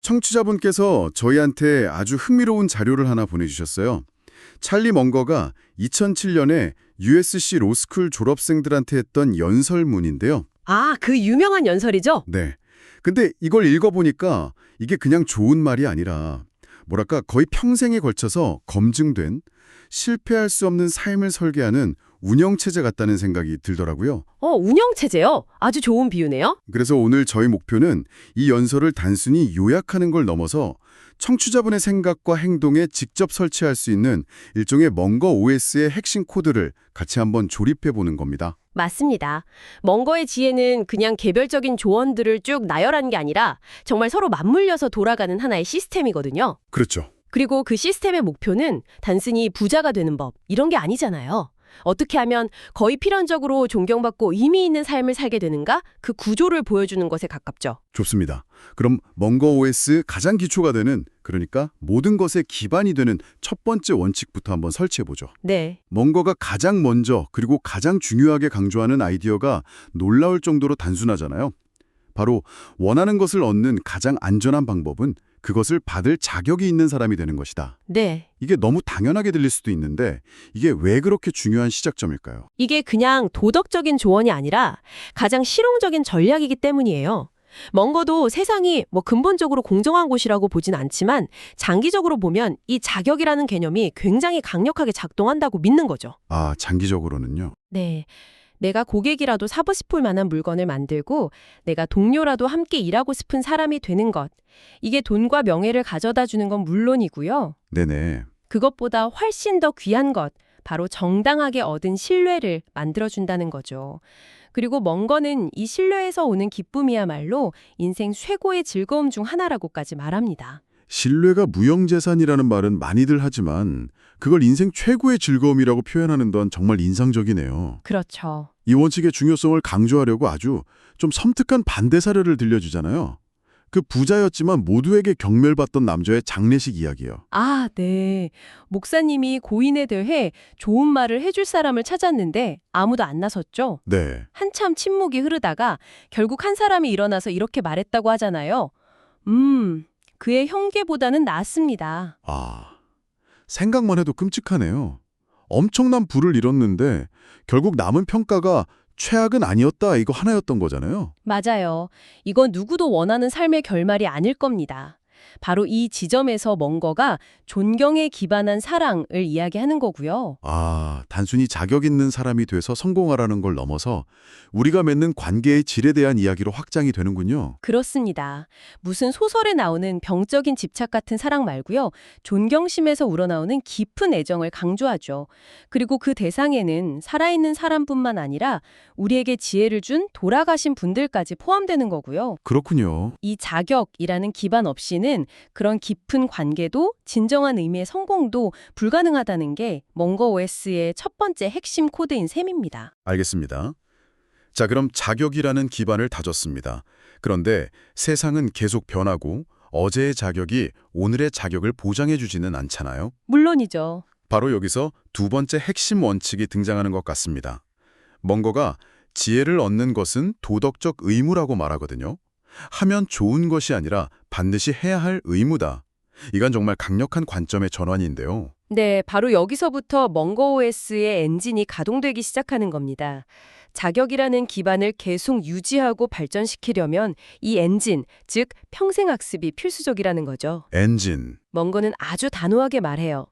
청취자분께서 저희한테 아주 흥미로운 자료를 하나 보내주셨어요. 찰리 멍거가 2007년에 USC 로스쿨 졸업생들한테 했던 연설문인데요. 아, 그 유명한 연설이죠? 네. 근데 이걸 읽어보니까 이게 그냥 좋은 말이 아니라 뭐랄까 거의 평생에 걸쳐서 검증된 실패할 수 없는 삶을 설계하는 운영체제 같다는 생각이 들더라고요. 운영체제요? 아주 좋은 비유네요. 그래서 오늘 저희 목표는 이 연설을 단순히 요약하는 걸 넘어서 청취자분의 생각과 행동에 직접 설치할 수 있는 일종의 멍거 OS의 핵심 코드를 같이 한번 조립해 보는 겁니다. 맞습니다. 멍거의 지혜는 그냥 개별적인 조언들을 쭉 나열한 게 아니라 정말 서로 맞물려서 돌아가는 하나의 시스템이거든요. 그렇죠. 그리고 그 시스템의 목표는 단순히 부자가 되는 법, 이런 게 아니잖아요. 어떻게 하면 거의 필연적으로 존경받고 의미 있는 삶을 살게 되는가? 그 구조를 보여주는 것에 가깝죠. 좋습니다. 그럼 멍거 OS 가장 기초가 되는, 그러니까 모든 것의 기반이 되는 첫 번째 원칙부터 한번 설치해 보죠. 네. 멍거가 가장 먼저 그리고 가장 중요하게 강조하는 아이디어가 놀라울 정도로 단순하잖아요. 바로 원하는 것을 얻는 가장 안전한 방법은 그것을 받을 자격이 있는 사람이 되는 것이다. 네. 이게 너무 당연하게 들릴 수도 있는데 이게 왜 그렇게 중요한 시작점일까요? 이게 그냥 도덕적인 조언이 아니라 가장 실용적인 전략이기 때문이에요. 멍거도 세상이 근본적으로 공정한 곳이라고 보진 않지만 장기적으로 보면 이 자격이라는 개념이 굉장히 강력하게 작동한다고 믿는 거죠. 아, 장기적으로는요? 네. 내가 고객이라도 사고 싶을 만한 물건을 만들고 내가 동료라도 함께 일하고 싶은 사람이 되는 것. 이게 돈과 명예를 가져다 주는 건 물론이고요. 네네. 그것보다 훨씬 더 귀한 것, 바로 정당하게 얻은 신뢰를 만들어준다는 거죠. 그리고 멍거는 이 신뢰에서 오는 기쁨이야말로 인생 최고의 즐거움 중 하나라고까지 말합니다. 신뢰가 무형재산이라는 말은 많이들 하지만 그걸 인생 최고의 즐거움이라고 표현하는 건 정말 인상적이네요. 그렇죠. 이 원칙의 중요성을 강조하려고 아주 좀 섬뜩한 반대 사례를 들려주잖아요. 그 부자였지만 모두에게 경멸받던 남자의 장례식 이야기요. 아, 네. 목사님이 고인에 대해 좋은 말을 해줄 사람을 찾았는데 아무도 안 나섰죠. 네. 한참 침묵이 흐르다가 결국 한 사람이 일어나서 이렇게 말했다고 하잖아요. 그의 형제보다는 낫습니다. 아, 생각만 해도 끔찍하네요. 엄청난 부를 잃었는데 결국 남은 평가가 최악은 아니었다 이거 하나였던 거잖아요. 맞아요. 이건 누구도 원하는 삶의 결말이 아닐 겁니다. 바로 이 지점에서 멍거가 존경에 기반한 사랑을 이야기하는 거고요. 아, 단순히 자격 있는 사람이 돼서 성공하라는 걸 넘어서 우리가 맺는 관계의 질에 대한 이야기로 확장이 되는군요. 그렇습니다. 무슨 소설에 나오는 병적인 집착 같은 사랑 말고요. 존경심에서 우러나오는 깊은 애정을 강조하죠. 그리고 그 대상에는 살아있는 사람뿐만 아니라 우리에게 지혜를 준 돌아가신 분들까지 포함되는 거고요. 그렇군요. 이 자격이라는 기반 없이는 그런 깊은 관계도 진정한 의미의 성공도 불가능하다는 게 멍거 OS의 첫 번째 핵심 코드인 셈입니다. 알겠습니다. 자, 그럼 자격이라는 기반을 다졌습니다. 그런데 세상은 계속 변하고 어제의 자격이 오늘의 자격을 보장해주지는 않잖아요. 물론이죠. 바로 여기서 두 번째 핵심 원칙이 등장하는 것 같습니다. 멍거가 지혜를 얻는 것은 도덕적 의무라고 말하거든요. 하면 좋은 것이 아니라 반드시 해야 할 의무다. 이건 정말 강력한 관점의 전환인데요. 네, 바로 여기서부터 멍거 OS의 엔진이 가동되기 시작하는 겁니다. 자격이라는 기반을 계속 유지하고 발전시키려면 이 엔진, 즉 평생학습이 필수적이라는 거죠. 엔진. 멍거는 아주 단호하게 말해요.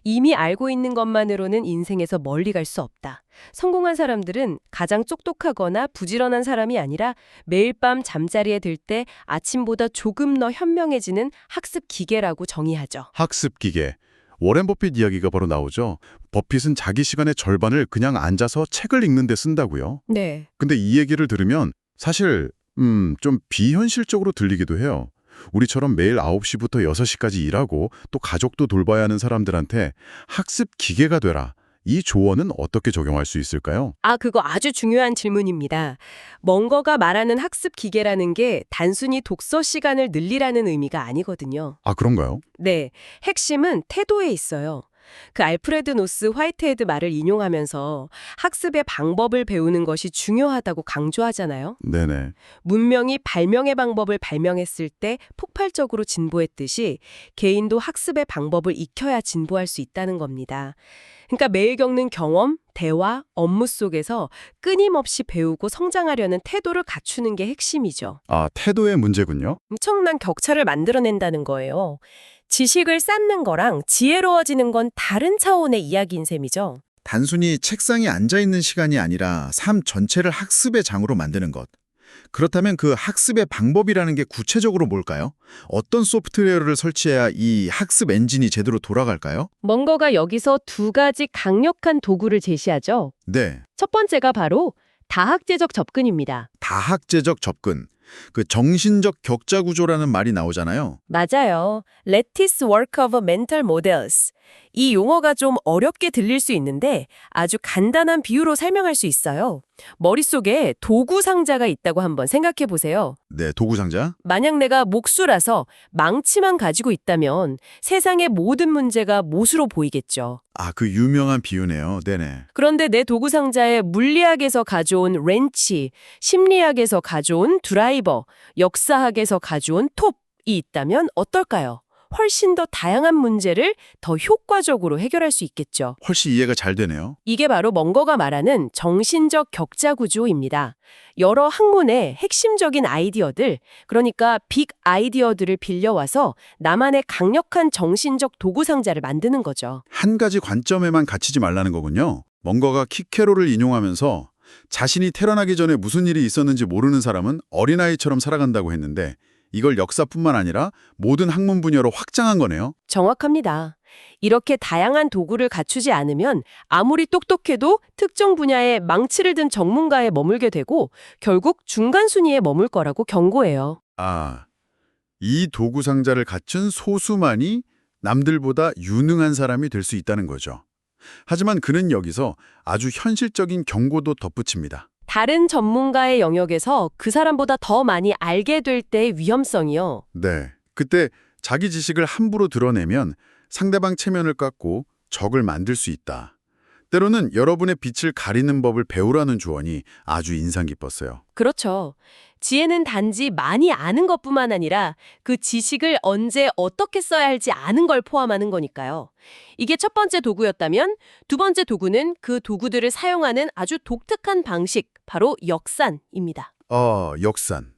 이미 알고 있는 것만으로는 인생에서 멀리 갈 수 없다. 성공한 사람들은 가장 똑똑하거나 부지런한 사람이 아니라 매일 밤 잠자리에 들 때 아침보다 조금 더 현명해지는 학습 기계라고 정의하죠. 학습 기계. 워렌 버핏 이야기가 바로 나오죠. 버핏은 자기 시간의 절반을 그냥 앉아서 책을 읽는 데 쓴다고요. 네. 근데 이 얘기를 들으면 사실 좀 비현실적으로 들리기도 해요. 우리처럼 매일 9시부터 6시까지 일하고 또 가족도 돌봐야 하는 사람들한테 학습 기계가 되라. 이 조언은 어떻게 적용할 수 있을까요? 그거 아주 중요한 질문입니다. 멍거가 말하는 학습 기계라는 게 단순히 독서 시간을 늘리라는 의미가 아니거든요. 아, 그런가요? 네, 핵심은 태도에 있어요. 그 알프레드 노스 화이트헤드 말을 인용하면서 학습의 방법을 배우는 것이 중요하다고 강조하잖아요. 네네. 문명이 발명의 방법을 발명했을 때 폭발적으로 진보했듯이 개인도 학습의 방법을 익혀야 진보할 수 있다는 겁니다. 그러니까 매일 겪는 경험, 대화, 업무 속에서 끊임없이 배우고 성장하려는 태도를 갖추는 게 핵심이죠. 아, 태도의 문제군요. 엄청난 격차를 만들어낸다는 거예요. 지식을 쌓는 거랑 지혜로워지는 건 다른 차원의 이야기인 셈이죠. 단순히 책상에 앉아 있는 시간이 아니라 삶 전체를 학습의 장으로 만드는 것. 그렇다면 그 학습의 방법이라는 게 구체적으로 뭘까요? 어떤 소프트웨어를 설치해야 이 학습 엔진이 제대로 돌아갈까요? 멍거가 여기서 두 가지 강력한 도구를 제시하죠. 네, 첫 번째가 바로 다학제적 접근입니다. 다학제적 접근. 그 정신적 격자 구조라는 말이 나오잖아요. 맞아요. Lattice Work of Mental Models. 이 용어가 좀 어렵게 들릴 수 있는데 아주 간단한 비유로 설명할 수 있어요. 머릿속에 도구 상자가 있다고 한번 생각해 보세요. 네, 도구 상자. 만약 내가 목수라서 망치만 가지고 있다면 세상의 모든 문제가 못으로 보이겠죠. 아, 그 유명한 비유네요. 네네. 그런데 내 도구 상자에 물리학에서 가져온 렌치, 심리학에서 가져온 드라이버, 역사학에서 가져온 톱이 있다면 어떨까요? 훨씬 더 다양한 문제를 더 효과적으로 해결할 수 있겠죠. 훨씬 이해가 잘 되네요. 이게 바로 멍거가 말하는 정신적 격자 구조입니다. 여러 학문의 핵심적인 아이디어들, 그러니까 빅 아이디어들을 빌려와서 나만의 강력한 정신적 도구 상자를 만드는 거죠. 한 가지 관점에만 갇히지 말라는 거군요. 멍거가 키케로를 인용하면서 자신이 태어나기 전에 무슨 일이 있었는지 모르는 사람은 어린아이처럼 살아간다고 했는데 이걸 역사뿐만 아니라 모든 학문 분야로 확장한 거네요. 정확합니다. 이렇게 다양한 도구를 갖추지 않으면 아무리 똑똑해도 특정 분야에 망치를 든 전문가에 머물게 되고 결국 중간 순위에 머물 거라고 경고해요. 아, 이 도구 상자를 갖춘 소수만이 남들보다 유능한 사람이 될 수 있다는 거죠. 하지만 그는 여기서 아주 현실적인 경고도 덧붙입니다. 다른 전문가의 영역에서 그 사람보다 더 많이 알게 될 때의 위험성이요. 네, 그때 자기 지식을 함부로 드러내면 상대방 체면을 깎고 적을 만들 수 있다. 때로는 여러분의 빛을 가리는 법을 배우라는 조언이 아주 인상 깊었어요. 그렇죠. 지혜는 단지 많이 아는 것뿐만 아니라 그 지식을 언제 어떻게 써야 할지 아는 걸 포함하는 거니까요. 이게 첫 번째 도구였다면 두 번째 도구는 그 도구들을 사용하는 아주 독특한 방식, 바로 역산입니다. 역산.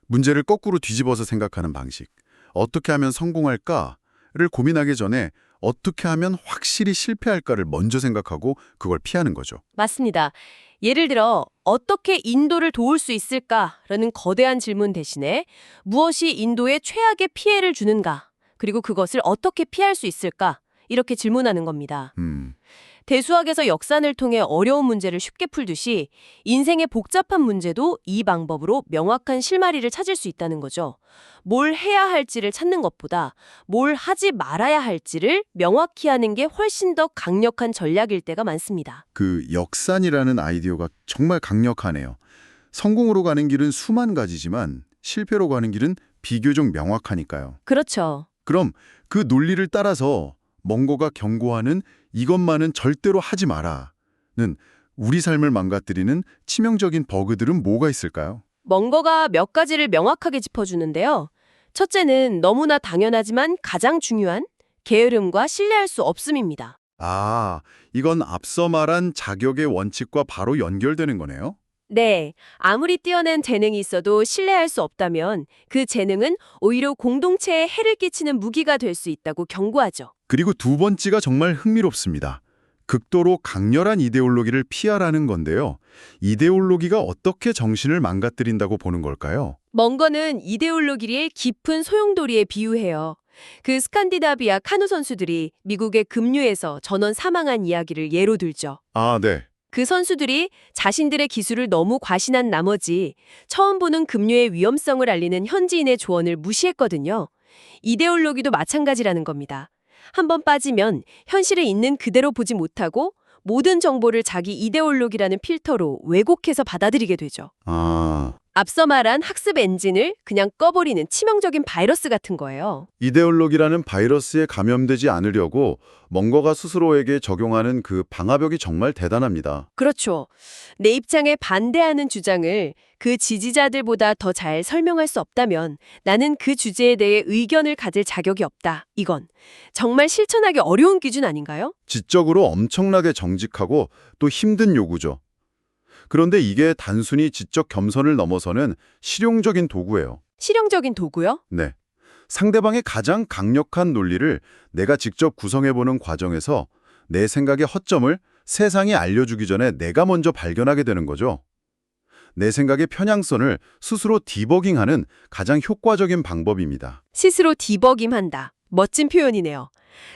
문제를 거꾸로 뒤집어서 생각하는 방식. 어떻게 하면 성공할까를 고민하기 전에 어떻게 하면 확실히 실패할까를 먼저 생각하고 그걸 피하는 거죠. 맞습니다. 예를 들어 어떻게 인도를 도울 수 있을까라는 거대한 질문 대신에 무엇이 인도에 최악의 피해를 주는가, 그리고 그것을 어떻게 피할 수 있을까, 이렇게 질문하는 겁니다. 대수학에서 역산을 통해 어려운 문제를 쉽게 풀듯이 인생의 복잡한 문제도 이 방법으로 명확한 실마리를 찾을 수 있다는 거죠. 뭘 해야 할지를 찾는 것보다 뭘 하지 말아야 할지를 명확히 하는 게 훨씬 더 강력한 전략일 때가 많습니다. 그 역산이라는 아이디어가 정말 강력하네요. 성공으로 가는 길은 수만 가지지만 실패로 가는 길은 비교적 명확하니까요. 그렇죠. 그럼 그 논리를 따라서 멍거가 경고하는 이것만은 절대로 하지 마라는 우리 삶을 망가뜨리는 치명적인 버그들은 뭐가 있을까요? 멍거가 몇 가지를 명확하게 짚어주는데요. 첫째는 너무나 당연하지만 가장 중요한 게으름과 신뢰할 수 없음입니다. 아, 이건 앞서 말한 자격의 원칙과 바로 연결되는 거네요? 네, 아무리 뛰어난 재능이 있어도 신뢰할 수 없다면 그 재능은 오히려 공동체에 해를 끼치는 무기가 될 수 있다고 경고하죠. 그리고 두 번째가 정말 흥미롭습니다. 극도로 강렬한 이데올로기를 피하라는 건데요. 이데올로기가 어떻게 정신을 망가뜨린다고 보는 걸까요? 멍거는 이데올로기의 깊은 소용돌이에 비유해요. 그 스칸디나비아 카누 선수들이 미국의 급류에서 전원 사망한 이야기를 예로 들죠. 아, 네. 그 선수들이 자신들의 기술을 너무 과신한 나머지 처음 보는 급류의 위험성을 알리는 현지인의 조언을 무시했거든요. 이데올로기도 마찬가지라는 겁니다. 한번 빠지면 현실을 있는 그대로 보지 못하고 모든 정보를 자기 이데올로기라는 필터로 왜곡해서 받아들이게 되죠. 아, 앞서 말한 학습 엔진을 그냥 꺼버리는 치명적인 바이러스 같은 거예요. 이데올로기라는 바이러스에 감염되지 않으려고 멍거가 스스로에게 적용하는 그 방화벽이 정말 대단합니다. 그렇죠. 내 입장에 반대하는 주장을 그 지지자들보다 더 잘 설명할 수 없다면 나는 그 주제에 대해 의견을 가질 자격이 없다. 이건 정말 실천하기 어려운 기준 아닌가요? 지적으로 엄청나게 정직하고 또 힘든 요구죠. 그런데 이게 단순히 지적 겸손을 넘어서는 실용적인 도구예요. 실용적인 도구요? 네. 상대방의 가장 강력한 논리를 내가 직접 구성해보는 과정에서 내 생각의 허점을 세상에 알려주기 전에 내가 먼저 발견하게 되는 거죠. 내 생각의 편향성을 스스로 디버깅하는 가장 효과적인 방법입니다. 스스로 디버깅한다. 멋진 표현이네요.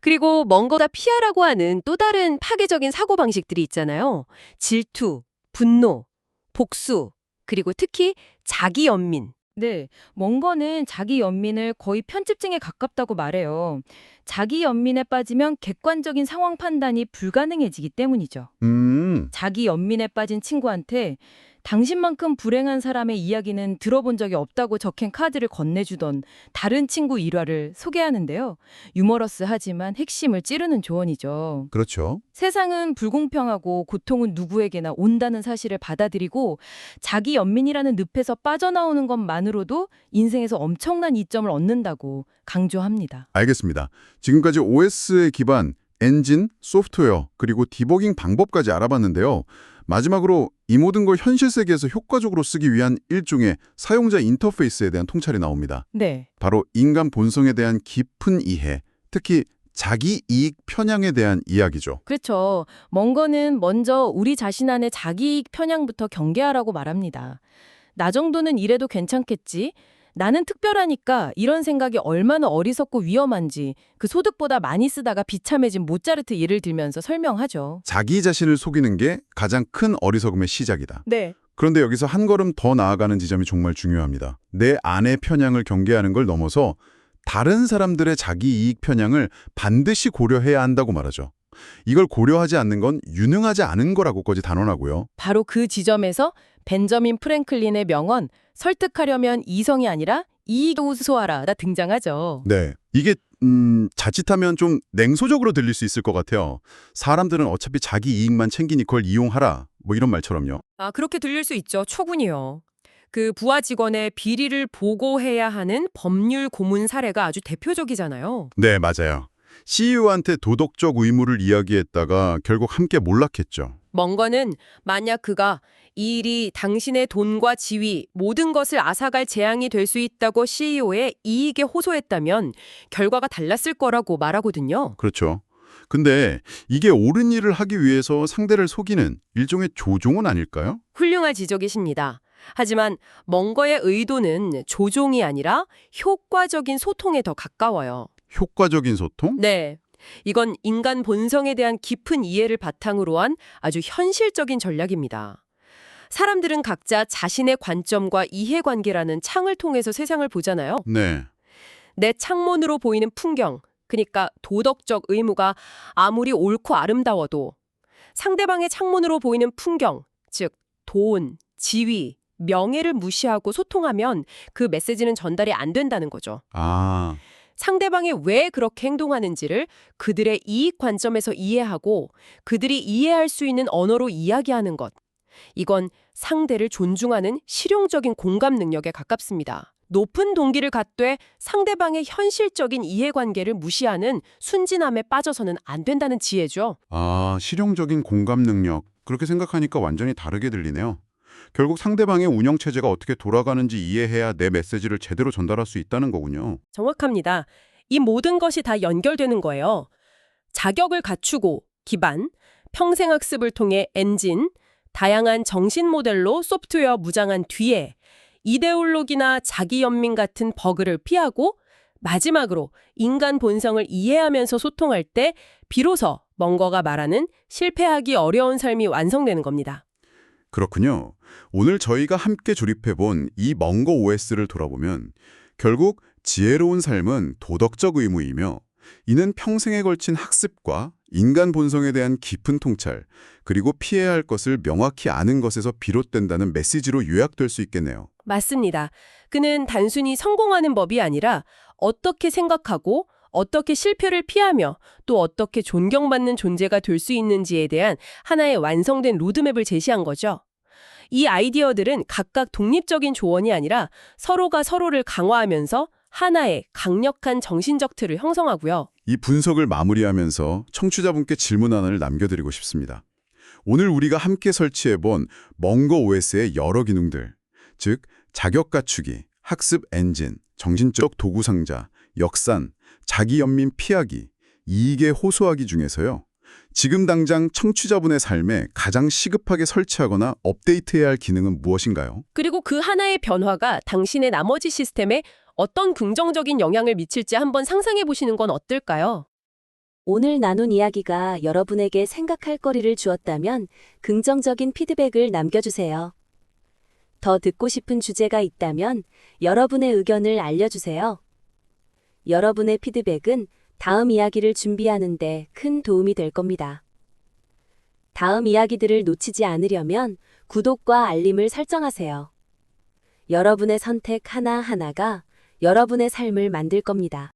그리고 먼 거다 피하라고 하는 또 다른 파괴적인 사고방식들이 있잖아요. 질투, 분노, 복수, 그리고 특히 자기 연민. 네, 멍거는 자기 연민을 거의 편집증에 가깝다고 말해요. 자기 연민에 빠지면 객관적인 상황 판단이 불가능해지기 때문이죠. 자기 연민에 빠진 친구한테 당신만큼 불행한 사람의 이야기는 들어본 적이 없다고 적힌 카드를 건네주던 다른 친구 일화를 소개하는데요. 유머러스하지만 핵심을 찌르는 조언이죠. 그렇죠. 세상은 불공평하고 고통은 누구에게나 온다는 사실을 받아들이고 자기 연민이라는 늪에서 빠져나오는 것만으로도 인생에서 엄청난 이점을 얻는다고 강조합니다. 알겠습니다. 지금까지 OS의 기반, 엔진, 소프트웨어, 그리고 디버깅 방법까지 알아봤는데요. 마지막으로 이 모든 걸 현실 세계에서 효과적으로 쓰기 위한 일종의 사용자 인터페이스에 대한 통찰이 나옵니다. 네. 바로 인간 본성에 대한 깊은 이해, 특히 자기 이익 편향에 대한 이야기죠. 그렇죠. 멍거는 먼저 우리 자신 안의 자기이익 편향부터 경계하라고 말합니다. 나 정도는 이래도 괜찮겠지? 나는 특별하니까 이런 생각이 얼마나 어리석고 위험한지 그 소득보다 많이 쓰다가 비참해진 모차르트 예를 들면서 설명하죠. 자기 자신을 속이는 게 가장 큰 어리석음의 시작이다. 네. 그런데 여기서 한 걸음 더 나아가는 지점이 정말 중요합니다. 내 안의 편향을 경계하는 걸 넘어서 다른 사람들의 자기 이익 편향을 반드시 고려해야 한다고 말하죠. 이걸 고려하지 않는 건 유능하지 않은 거라고까지 단언하고요. 바로 그 지점에서 벤저민 프랭클린의 명언 설득하려면 이성이 아니라 이익을 우수하라가 등장하죠. 네. 이게 자칫하면 좀 냉소적으로 들릴 수 있을 것 같아요. 사람들은 어차피 자기 이익만 챙기니 그걸 이용하라. 뭐 이런 말처럼요. 아, 그렇게 들릴 수 있죠. 초군이요. 그 부하 직원의 비리를 보고해야 하는 법률 고문 사례가 아주 대표적이잖아요. 네, 맞아요. CEO한테 도덕적 의무를 이야기했다가 결국 함께 몰락했죠. 먼 거는 만약 그가 이 일이 당신의 돈과 지위, 모든 것을 앗아갈 재앙이 될 수 있다고 CEO의 이익에 호소했다면 결과가 달랐을 거라고 말하거든요. 그렇죠. 근데 이게 옳은 일을 하기 위해서 상대를 속이는 일종의 조종은 아닐까요? 훌륭한 지적이십니다. 하지만 먼 거의 의도는 조종이 아니라 효과적인 소통에 더 가까워요. 효과적인 소통? 네. 이건 인간 본성에 대한 깊은 이해를 바탕으로 한 아주 현실적인 전략입니다. 사람들은 각자 자신의 관점과 이해관계라는 창을 통해서 세상을 보잖아요. 네. 내 창문으로 보이는 풍경, 그러니까 도덕적 의무가 아무리 옳고 아름다워도 상대방의 창문으로 보이는 풍경, 즉 돈, 지위, 명예를 무시하고 소통하면 그 메시지는 전달이 안 된다는 거죠. 아, 상대방이 왜 그렇게 행동하는지를 그들의 이익 관점에서 이해하고 그들이 이해할 수 있는 언어로 이야기하는 것. 이건 상대를 존중하는 실용적인 공감 능력에 가깝습니다. 높은 동기를 갖되 상대방의 현실적인 이해관계를 무시하는 순진함에 빠져서는 안 된다는 지혜죠. 실용적인 공감 능력. 그렇게 생각하니까 완전히 다르게 들리네요. 결국 상대방의 운영체제가 어떻게 돌아가는지 이해해야 내 메시지를 제대로 전달할 수 있다는 거군요. 정확합니다. 이 모든 것이 다 연결되는 거예요. 자격을 갖추고 기반, 평생학습을 통해 엔진, 다양한 정신 모델로 소프트웨어 무장한 뒤에 이데올로기나 자기연민 같은 버그를 피하고 마지막으로 인간 본성을 이해하면서 소통할 때 비로소 멍거가 말하는 실패하기 어려운 삶이 완성되는 겁니다. 그렇군요. 오늘 저희가 함께 조립해본 이 멍거 OS를 돌아보면 결국 지혜로운 삶은 도덕적 의무이며 이는 평생에 걸친 학습과 인간 본성에 대한 깊은 통찰, 그리고 피해야 할 것을 명확히 아는 것에서 비롯된다는 메시지로 요약될 수 있겠네요. 맞습니다. 그는 단순히 성공하는 법이 아니라 어떻게 생각하고 어떻게 실패를 피하며 또 어떻게 존경받는 존재가 될 수 있는지에 대한 하나의 완성된 로드맵을 제시한 거죠. 이 아이디어들은 각각 독립적인 조언이 아니라 서로가 서로를 강화하면서 하나의 강력한 정신적 틀을 형성하고요. 이 분석을 마무리하면서 청취자분께 질문 하나를 남겨드리고 싶습니다. 오늘 우리가 함께 설치해본 멍거 OS의 여러 기능들, 즉 자격 갖추기, 학습 엔진, 정신적 도구 상자, 역산, 자기 연민 피하기, 이익에 호소하기 중에서요. 지금 당장 청취자분의 삶에 가장 시급하게 설치하거나 업데이트해야 할 기능은 무엇인가요? 그리고 그 하나의 변화가 당신의 나머지 시스템에 어떤 긍정적인 영향을 미칠지 한번 상상해 보시는 건 어떨까요? 오늘 나눈 이야기가 여러분에게 생각할 거리를 주었다면 긍정적인 피드백을 남겨주세요. 더 듣고 싶은 주제가 있다면 여러분의 의견을 알려주세요. 여러분의 피드백은 다음 이야기를 준비하는 데 큰 도움이 될 겁니다. 다음 이야기들을 놓치지 않으려면 구독과 알림을 설정하세요. 여러분의 선택 하나하나가 여러분의 삶을 만들 겁니다.